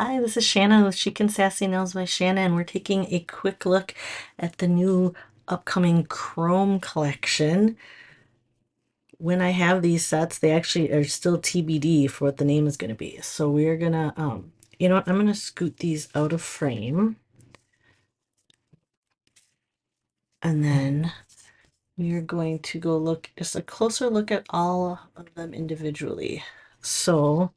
Hi, this is Shanna with Chic and Sassy Nails by Shanna, and we're taking a quick look at the new upcoming Chrome collection. When I have these sets, they actually are still TBD for what the name is going to be. So we're gonna, you know what, I'm gonna scoot these out of frame, and then we're going to go look, just a closer look at all of them individually. So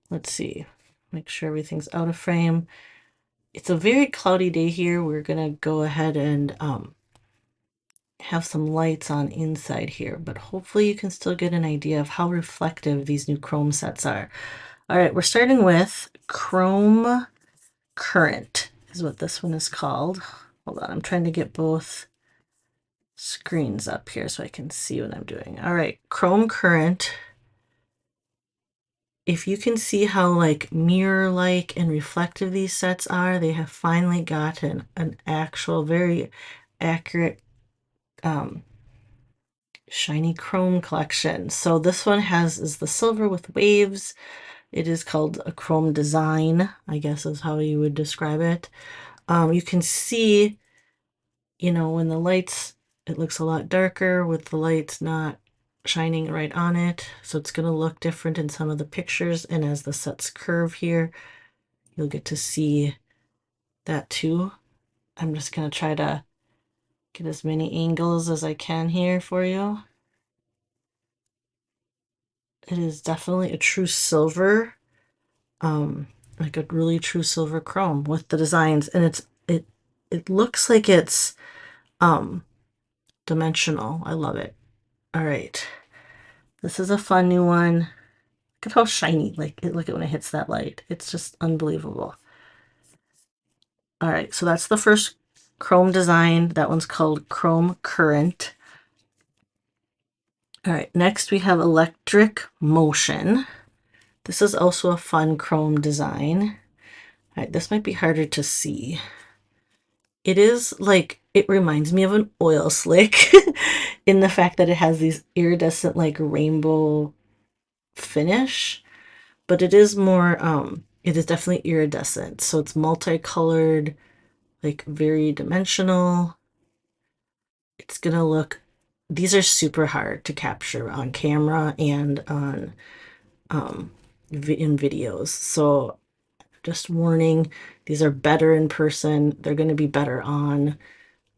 let's see, make sure everything's out of frame. It's a very cloudy day here. We're gonna go ahead and have some lights on inside here, but hopefully you can still get an idea of how reflective these new chrome sets are. All right, we're starting with Chrome Current is what this one is called. Hold on, I'm trying to get both screens up here so I can see what I'm doing. All right, Chrome Current. If you can see how like mirror-like and reflective these sets are, they have finally gotten an actual very accurate shiny chrome collection. So this one is the silver with waves. It is called a chrome design, I guess is how you would describe it. You can see, you know, when the lights, it looks a lot darker with the lights not shining right on it. So it's going to look different in some of the pictures. And as the sets curve here, you'll get to see that too. I'm just going to try to get as many angles as I can here for you. It is definitely a true silver, like a really true silver chrome with the designs, and it looks like it's dimensional. I love it. All right, this is a fun new one. Look at how shiny, like look at when it hits that light. It's just unbelievable. All right, so that's the first chrome design. That one's called Chrome Current. All right, next we have Electric Motion. This is also a fun chrome design. All right, this might be harder to see. It is like, it reminds me of an oil slick in the fact that it has these iridescent like rainbow finish, but it is more, it is definitely iridescent. So it's multicolored, like very dimensional. It's gonna look, these are super hard to capture on camera and on in videos. So just warning, these are better in person. They're going to be better on,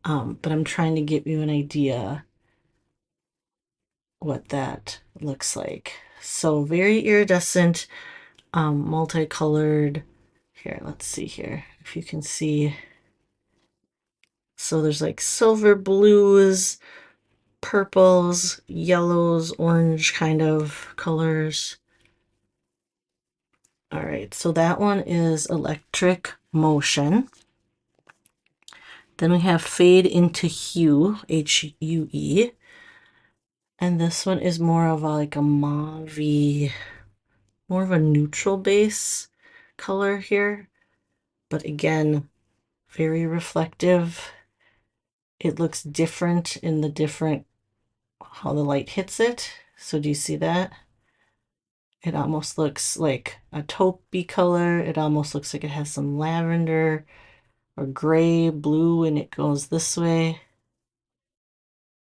but I'm trying to give you an idea what that looks like. So very iridescent, multicolored. Here, let's see here if you can see. So there's like silver blues, purples, yellows, orange kind of colors. All right, so that one is Electric Motion. Then we have Fade Into Hue, H-U-E. And this one is more of like a mauve, more of a neutral base color here. But again, very reflective. It looks different in the different, how the light hits it. So do you see that? It almost looks like a taupey color. It almost looks like it has some lavender or gray, blue, and it goes this way.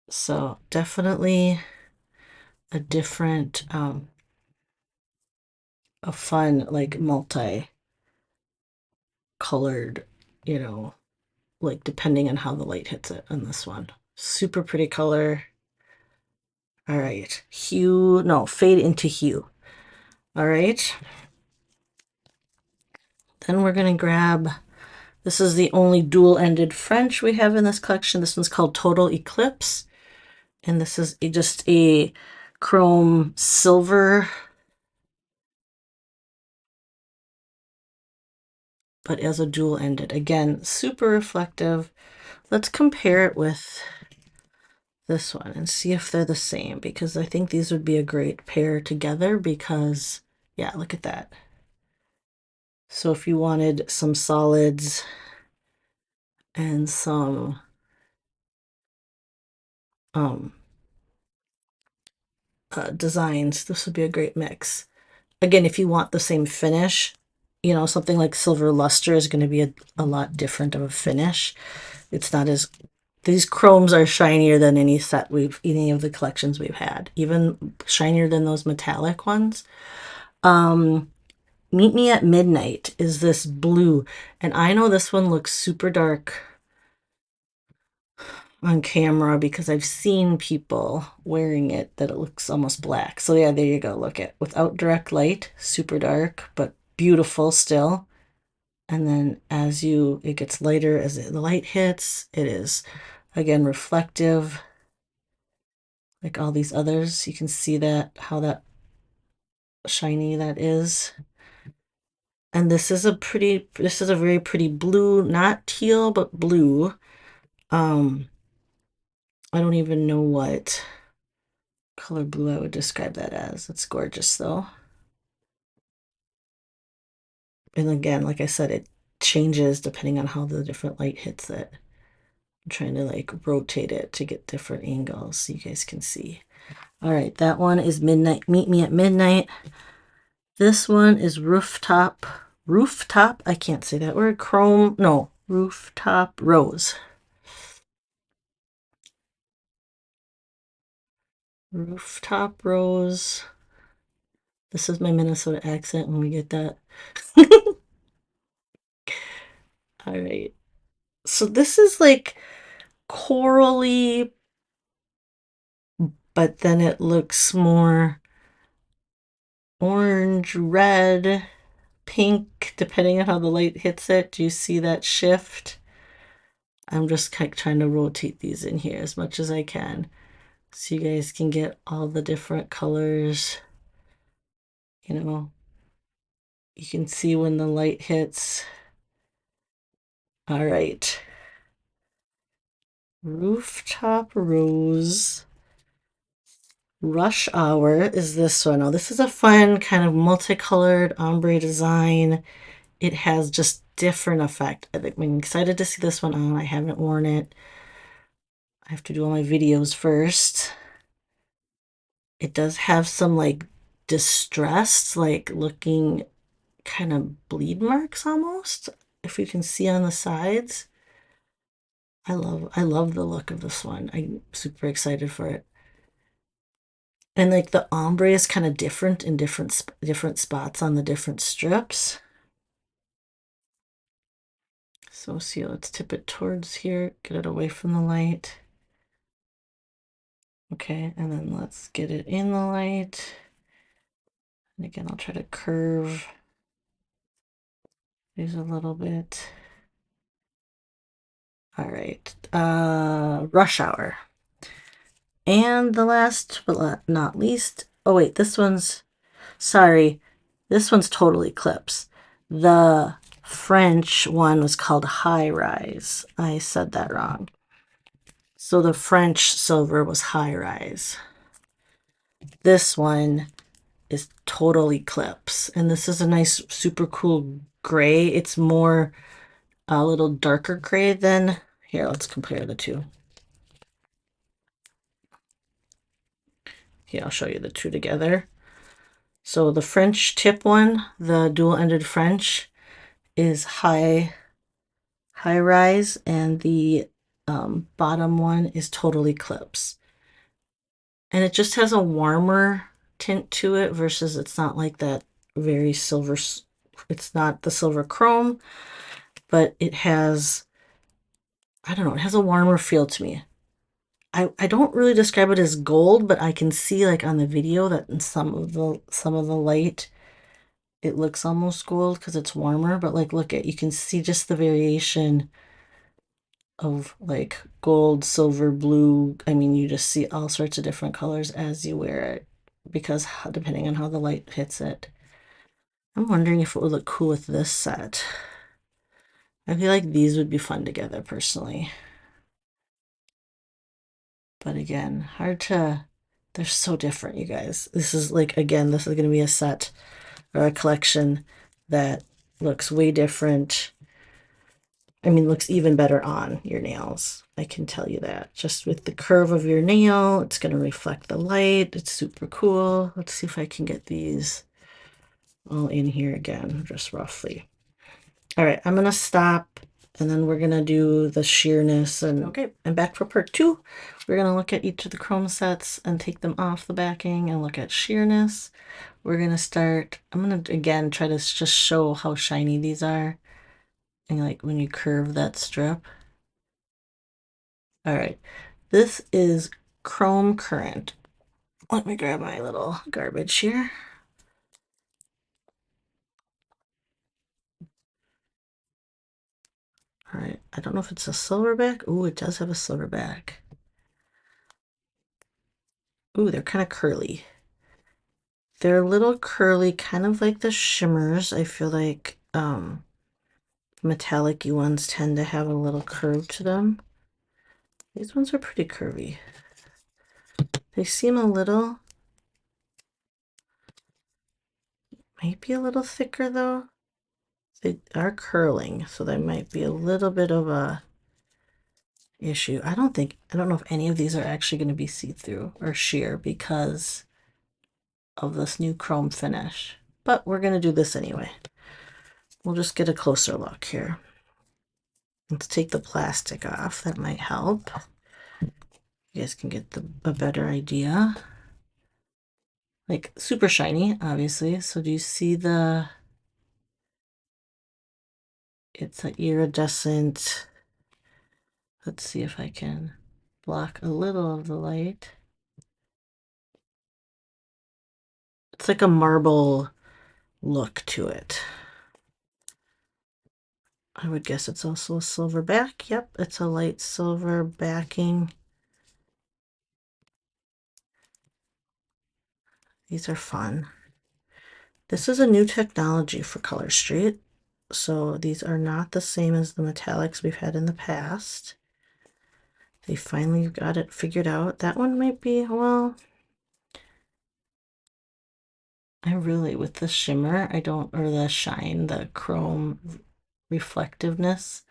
So definitely a different, a fun, like multi-colored, you know, like depending on how the light hits it on this one. Super pretty color. All right, hue, no, Fade Into Hue. All right. Then we're gonna grab, this is the only dual-ended French we have in this collection. This one's called Total Eclipse. And this is just a chrome silver, but as a dual-ended. Again, super reflective. Let's compare it with this one and see if they're the same, because I think these would be a great pair together because, yeah, look at that. So if you wanted some solids and some designs, this would be a great mix. Again, if you want the same finish, you know, something like Silver Luster is going to be a lot different of a finish. It's not as, these chromes are shinier than any of the collections we've had, even shinier than those metallic ones. Meet Me at Midnight is this blue, and I know this one looks super dark on camera because I've seen people wearing it that it looks almost black. So yeah, there you go. Look at without direct light, super dark, but beautiful still. And then it gets lighter as the light hits, it is again reflective like all these others. You can see that, how that shiny that is. And this is a very pretty blue, not teal, but blue. I don't even know what color blue I would describe that as. It's gorgeous though. And again, like I said, it changes depending on how the different light hits it. I'm trying to like rotate it to get different angles so you guys can see. All right, that one is Midnight. Meet Me at Midnight. This one is Rooftop. I can't say that word. Rooftop Rose. Rooftop Rose. This is my Minnesota accent when we get that. All right. So this is like corally, but then it looks more orange, red, pink, depending on how the light hits it. Do you see that shift? I'm just trying to rotate these in here as much as I can so you guys can get all the different colors. You know, you can see when the light hits. All right. Rooftop Rose. Rush Hour is this one. Oh, this is a fun kind of multicolored ombre design. It has just different effect. I'm excited to see this one on. I haven't worn it. I have to do all my videos first. It does have some like distressed, like looking kind of bleed marks almost, if you can see on the sides. I love the look of this one. I'm super excited for it. And like the ombre is kind of different in different spots on the different strips. So see, let's tip it towards here, get it away from the light. Okay, and then let's get it in the light. And again, I'll try to curve these a little bit. All right, Rush Hour. And the last but not least, oh wait, sorry, this one's Total Eclipse. The French one was called High Rise. I said that wrong. So the French silver was High Rise. This one is Total Eclipse. And this is a nice, super cool gray. It's more a little darker gray than, here, let's compare the two. Here, I'll show you the two together. So the French tip one, the dual-ended French, is high rise, and the bottom one is Total Eclipse. And it just has a warmer tint to it versus it's not like that very silver. It's not the silver chrome, but it has, I don't know, it has a warmer feel to me. I don't really describe it as gold, but I can see like on the video that in some of the light it looks almost gold because it's warmer, but like look at, you can see just the variation of like gold, silver, blue. I mean, you just see all sorts of different colors as you wear it because depending on how the light hits it. I'm wondering if it would look cool with this set. I feel like these would be fun together personally. But again, they're so different, you guys. This is like, again, this is going to be a set or a collection that looks way different. I mean, looks even better on your nails. I can tell you that. Just with the curve of your nail, it's going to reflect the light. It's super cool. Let's see if I can get these all in here again, just roughly. All right, I'm gonna stop and then we're gonna do the sheerness. And okay, and back for part 2. We're gonna look at each of the chrome sets and take them off the backing and look at sheerness. We're gonna start, I'm gonna again try to just show how shiny these are, and like when you curve that strip. All right, this is chrome currant. Let me grab my little garbage here. All right, I don't know if it's a silverback. Ooh, it does have a silverback. Ooh, they're kind of curly. They're a little curly, kind of like the shimmers. I feel like metallic-y ones tend to have a little curve to them. These ones are pretty curvy. They seem a little, maybe a little thicker though. They are curling, so there might be a little bit of a issue. I don't know if any of these are actually going to be see-through or sheer because of this new chrome finish, but we're going to do this anyway. We'll just get a closer look here. Let's take the plastic off. That might help. You guys can get a better idea. Like super shiny, obviously. So do you see it's an iridescent. Let's see if I can block a little of the light. It's like a marble look to it. I would guess it's also a silver back. Yep, it's a light silver backing. These are fun. This is a new technology for Color Street. So these are not the same as the metallics we've had in the past. They finally got it figured out. That one might be, well, I really, with the shimmer, I don't, or the shine, the chrome reflectiveness,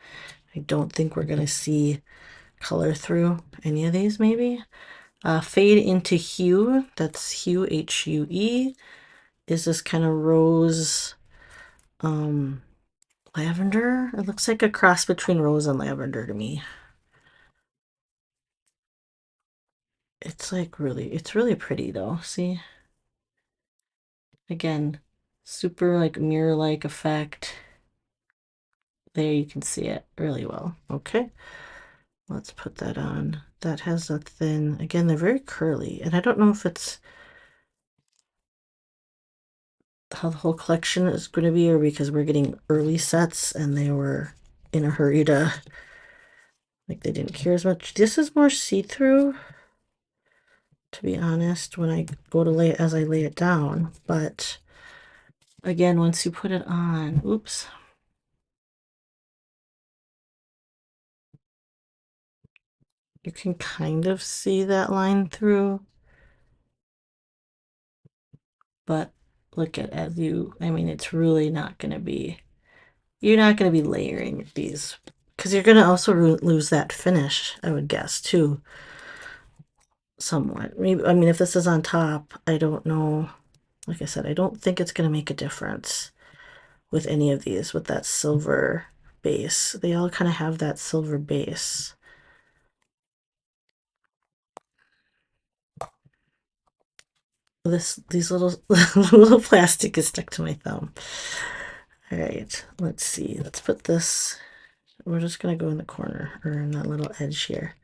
I don't think we're going to see color through any of these maybe. Fade Into Hue, that's Hue, H-U-E, is this kind of rose lavender. It looks like a cross between rose and lavender to me. It's like really, it's really pretty though. See? Again, super like mirror-like effect. There you can see it really well. Okay, let's put that on. That has a thin, again, they're very curly, and I don't know if it's how the whole collection is going to be or because we're getting early sets and they were in a hurry to, like they didn't care as much. This is more see-through, to be honest, when I go to lay it as I lay it down, but again, once you put it on, oops. You can kind of see that line through, but look at as you, I mean, it's really not going to be, you're not going to be layering these because you're going to also lose that finish, I would guess, too, somewhat. Maybe, I mean, if this is on top, I don't know. Like I said, I don't think it's going to make a difference with any of these with that silver base. They all kind of have that silver base. These little little plastic is stuck to my thumb. All right, let's see. Let's put this. We're just gonna go in the corner or in that little edge here.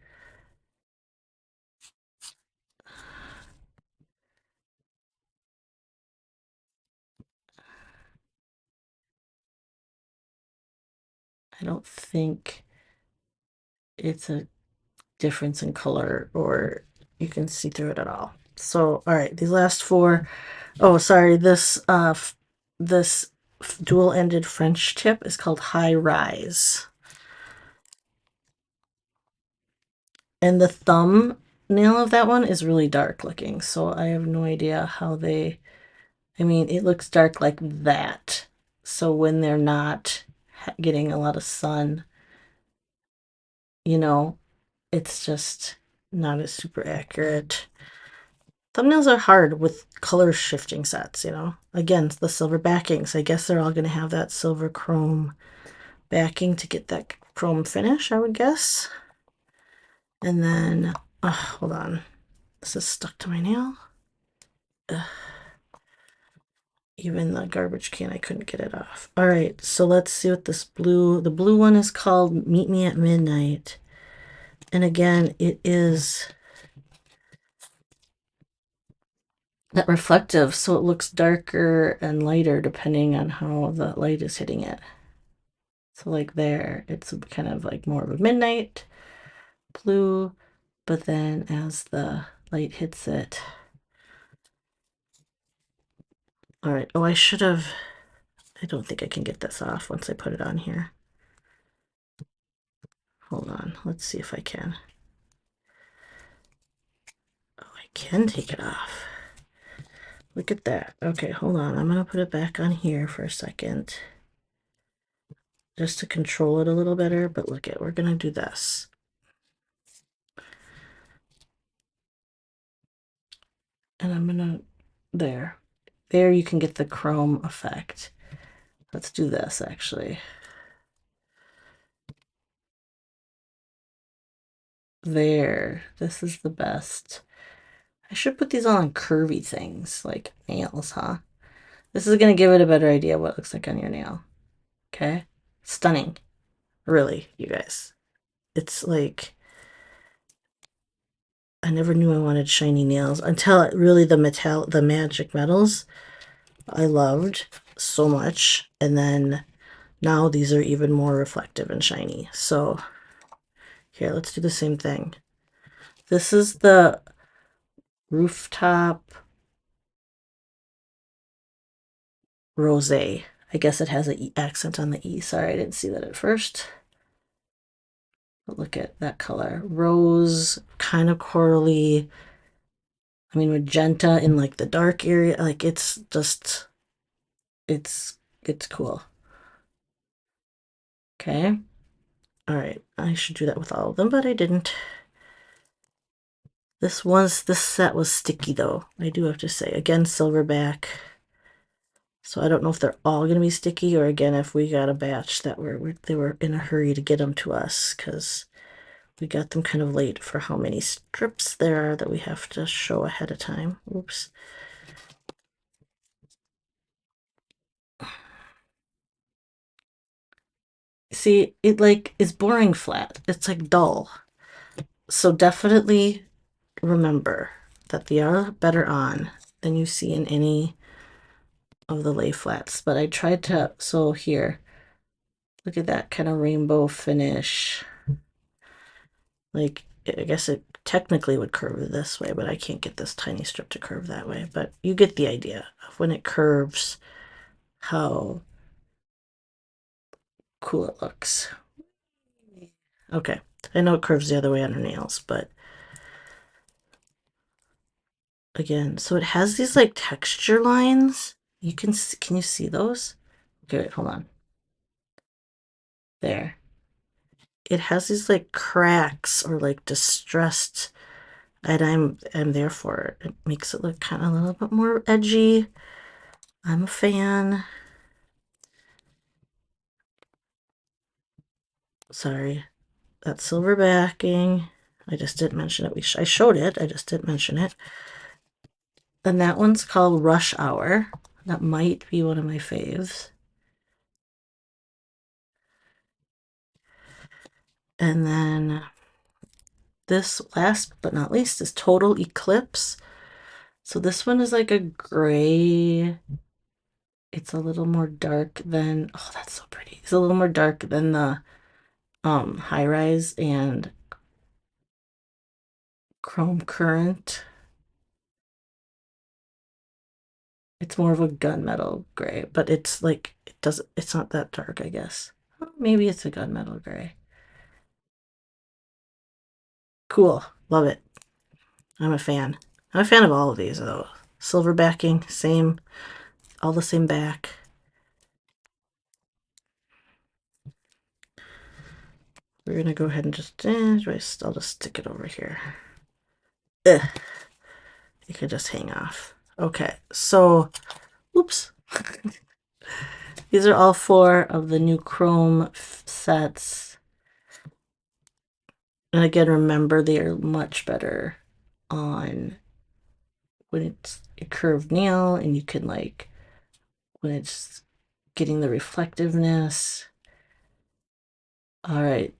I don't think it's a difference in color or you can see through it at all. So, all right, these last four. Oh, sorry. This dual-ended French tip is called High Rise. And the thumbnail of that one is really dark looking. So I have no idea how they, I mean, it looks dark like that. So when they're not getting a lot of sun, you know, it's just not as super accurate. Thumbnails are hard with color shifting sets, you know. Again, the silver backings. I guess they're all going to have that silver chrome backing to get that chrome finish, I would guess. And then, hold on. This is stuck to my nail. Even the garbage can, I couldn't get it off. All right, so let's see what this blue, the blue one is called Meet Me at Midnight. And again, it is that reflective, so it looks darker and lighter depending on how the light is hitting it. So like there, it's kind of like more of a midnight blue, but then as the light hits it. All right, oh, I don't think I can get this off once I put it on here. Hold on, let's see if I can. Oh, I can take it off. Look at that. Okay, hold on. I'm going to put it back on here for a second just to control it a little better. But look at, we're going to do this. And I'm going to, there. There you can get the chrome effect. Let's do this actually. There. This is the best. I should put these on curvy things like nails, huh? This is going to give it a better idea of what it looks like on your nail. Okay? Stunning. Really, you guys. It's like, I never knew I wanted shiny nails until really the magic metals I loved so much. And then now these are even more reflective and shiny. So here, let's do the same thing. This is the Rooftop Rose. I guess it has an E accent on the E. Sorry, I didn't see that at first. But look at that color. Rose, kind of corally. I mean, magenta in like the dark area. Like it's just, it's cool. Okay. All right. I should do that with all of them, but I didn't. This set was sticky though. I do have to say. Again, silverback. So I don't know if they're all going to be sticky or again if we got a batch that they were in a hurry to get them to us because we got them kind of late for how many strips there are that we have to show ahead of time. Oops. See, it like is boring flat. It's like dull. So definitely remember that they are better on than you see in any of the lay flats. But I tried to, so here, look at that kind of rainbow finish. Like, I guess it technically would curve this way, but I can't get this tiny strip to curve that way. But you get the idea of when it curves, how cool it looks. Okay, I know it curves the other way on her nails, but again, so it has these like texture lines. Can you see those? Okay, wait, hold on. There. It has these like cracks or like distressed, and I'm there for it. It makes it look kind of a little bit more edgy. I'm a fan. Sorry. That silver backing. I just didn't mention it. I showed it. I just didn't mention it. And that one's called Rush Hour. That might be one of my faves. And then this last but not least is Total Eclipse. So this one is like a gray. It's a little more dark than, oh, that's so pretty. It's a little more dark than the High Rise and Chrome Current. It's more of a gunmetal gray, but it's like it's not that dark, I guess. Maybe it's a gunmetal gray. Cool. Love it. I'm a fan. I'm a fan of all of these though. Silver backing, same, all the same back. We're gonna go ahead and just, I'll just stick it over here. Ugh. it could just hang off. Okay, so, oops. These are all 4 of the new chrome sets. And again, remember they are much better on when it's a curved nail and you can like, when it's getting the reflectiveness. All right,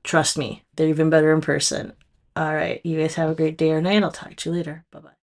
trust me, they're even better in person. All right, you guys have a great day or night. I'll talk to you later. Bye-bye.